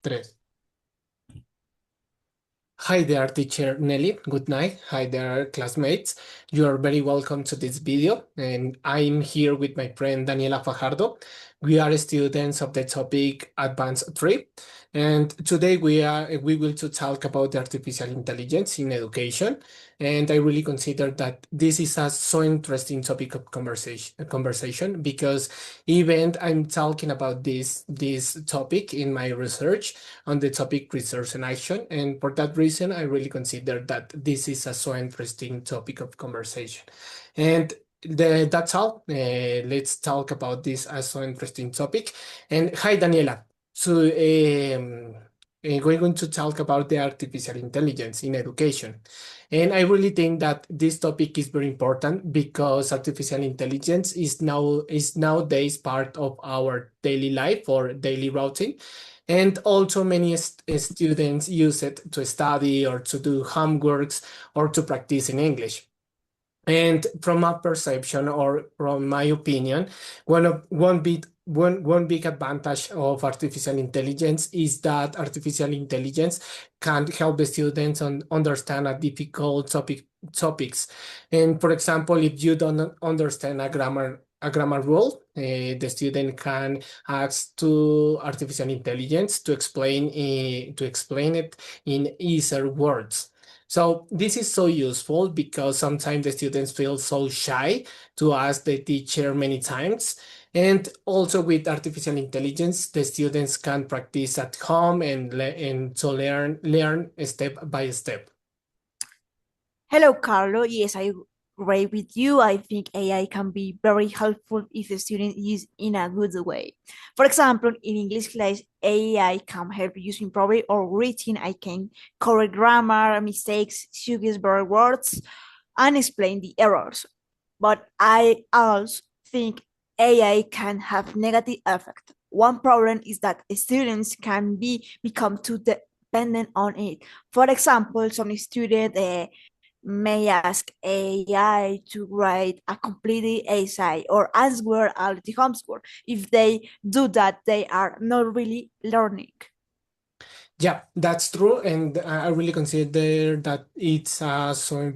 Tres. Hi there, teacher Nelly. Good night. Hi there, classmates. You are very welcome to this video. And I'm here with my friend Daniela Fajardo. We are students of the topic Advanced 3. And today we will to talk about the artificial intelligence in education. And I really consider that this is a so interesting topic of conversation because even I'm talking about this topic in my research on the topic research and action. And for that reason, I really consider that this is a so interesting topic of conversation. And that's all. Let's talk about this as so interesting topic. And hi, Daniela. So we're going to talk about the artificial intelligence in education. And I really think that this topic is very important because artificial intelligence is nowadays part of our daily life or daily routine. And also many students use it to study or to do homeworks or to practice in English. And from my perception or from my opinion, one big advantage of artificial intelligence is that artificial intelligence can help the students understand a difficult topics. And for example, if you don't understand a grammar rule, the student can ask to artificial intelligence to explain it in easier words. So this is so useful because sometimes the students feel so shy to ask the teacher many times. And also with artificial intelligence, the students can practice at home and to learn step by step. Hello, Carlo. Yes, I agree with you. I think AI can be very helpful if the student use in a good way. For example, in English class, AI can help you improve or written. I can correct grammar mistakes, suggest better words, and explain the errors. But I also think AI can have negative effect. One problem is that students can become too dependent on it. For example, some students may ask AI to write a complete essay or answer all the homework. If they do that, they are not really learning. Yeah, that's true, and I really consider that it's a so important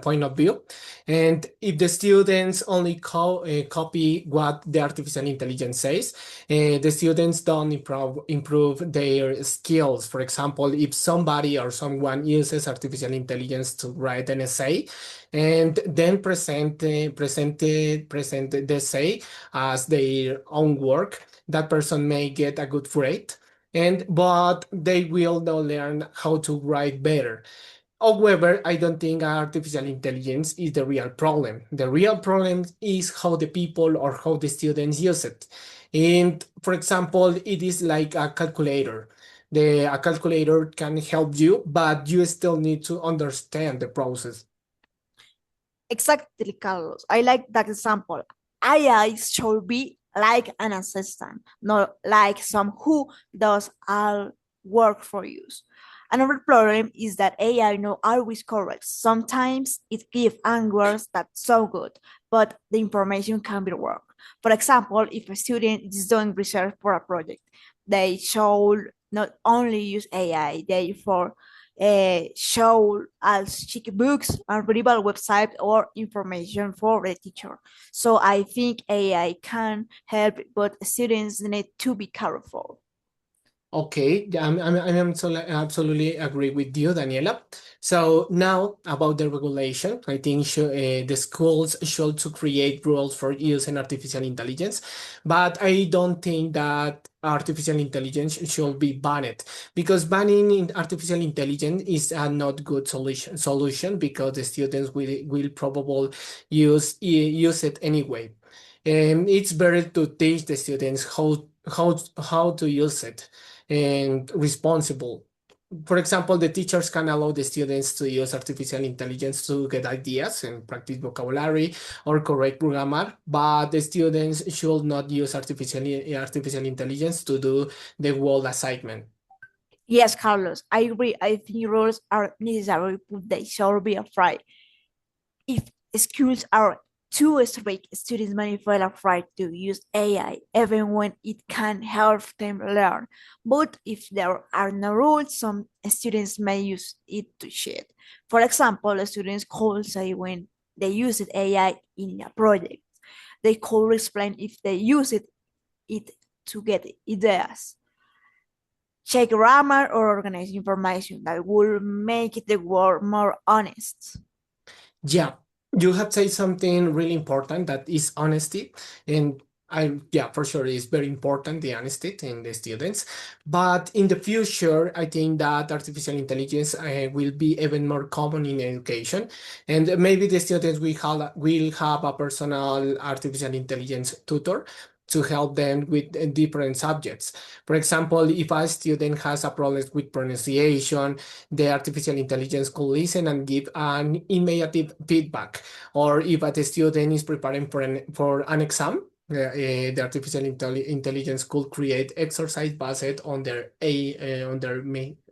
point of view. And if the students only copy what the artificial intelligence says, the students don't improve their skills. For example, if somebody or someone uses artificial intelligence to write an essay, and then present the essay as their own work, that person may get a good grade but they will now learn how to write better. However, I don't think artificial intelligence is the real problem. The real problem is how the people or how the students use it. And for example, it is like a calculator. A calculator can help you, but you still need to understand the process. Exactly, Carlos. I like that example. AI should be like an assistant, not like some who does all work for you. Another problem is that AI not always correct. Sometimes it gives answers that so good, but the information can be wrong. For example, if a student is doing research for a project, they should not only use AI, therefore show as check books and readable website or information for the teacher. So I think AI can help, but students need to be careful. Okay, yeah, absolutely agree with you, Daniela. So now about the regulation, I think the schools should to create rules for using artificial intelligence, but I don't think that artificial intelligence should be banned because banning in artificial intelligence is a not good solution because the students will probably use it anyway. It's better to teach the students how to use it and responsible. For example, the teachers can allow the students to use artificial intelligence to get ideas and practice vocabulary or correct grammar, but the students should not use artificial intelligence to do the whole assignment. Yes, Carlos, I agree. I think rules are necessary, but they should be afraid. If schools are too strict, students may feel afraid to use AI even when it can help them learn. But if there are no rules, some students may use it to cheat. For example, students could say when they use AI in a project, they could explain if they use it to get ideas, check grammar, or organize information that will make the world more honest. Yeah, you have said something really important that is honesty. And yeah, for sure, it's very important, the honesty in the students. But in the future, I think that artificial intelligence will be even more common in education. And maybe the students will have a personal artificial intelligence tutor to help them with different subjects. For example, if a student has a problem with pronunciation, the artificial intelligence could listen and give an immediate feedback. Or if a student is preparing for an exam, the artificial intelligence could create exercise based on their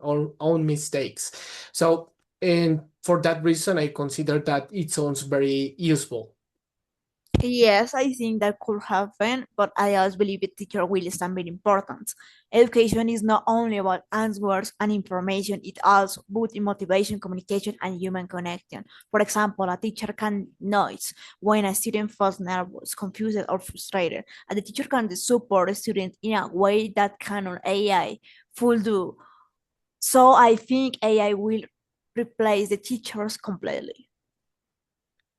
own mistakes. So, and for that reason, I consider that it sounds very useful. Yes, I think that could happen, but I also believe the teacher will stand very important. Education is not only about answers and information, it also about motivation, communication, and human connection. For example, a teacher can notice when a student feels nervous, confused, or frustrated, and the teacher can support a student in a way that canon AI full do. So I think AI will replace the teachers completely.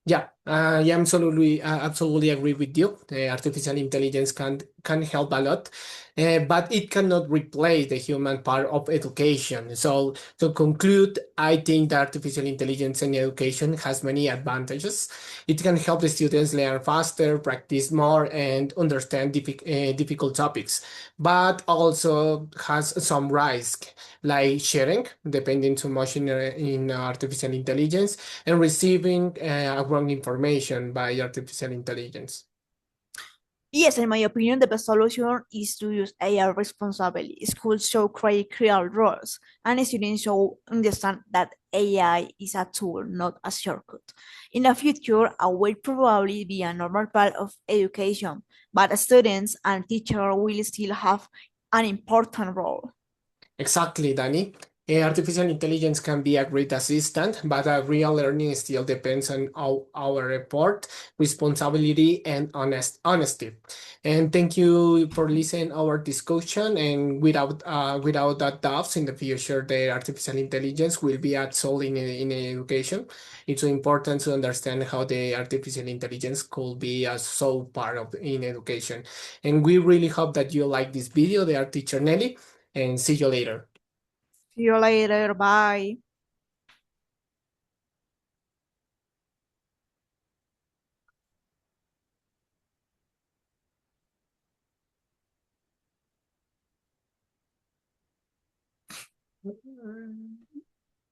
Yeah, I absolutely agree with you. Artificial intelligence can help a lot, but it cannot replace the human part of education. So to conclude, I think that artificial intelligence in education has many advantages. It can help the students learn faster, practice more, and understand difficult topics, but also has some risk, like sharing, depending too much in artificial intelligence and receiving wrong information by artificial intelligence. Yes, in my opinion, the best solution is to use AI responsibly. Schools should create clear rules, and students should understand that AI is a tool, not a shortcut. In the future, it will probably be a normal part of education, but students and teachers will still have an important role. Exactly, Danny. Artificial intelligence can be a great assistant, but a real learning still depends on our effort, responsibility, and honesty. And thank you for listening our discussion. And without that doubts, in the future, the artificial intelligence will be a tool in education. It's so important to understand how the artificial intelligence could be a so part of in education. And we really hope that you like this video. They are teacher Nelly and see you later. See you later. Bye.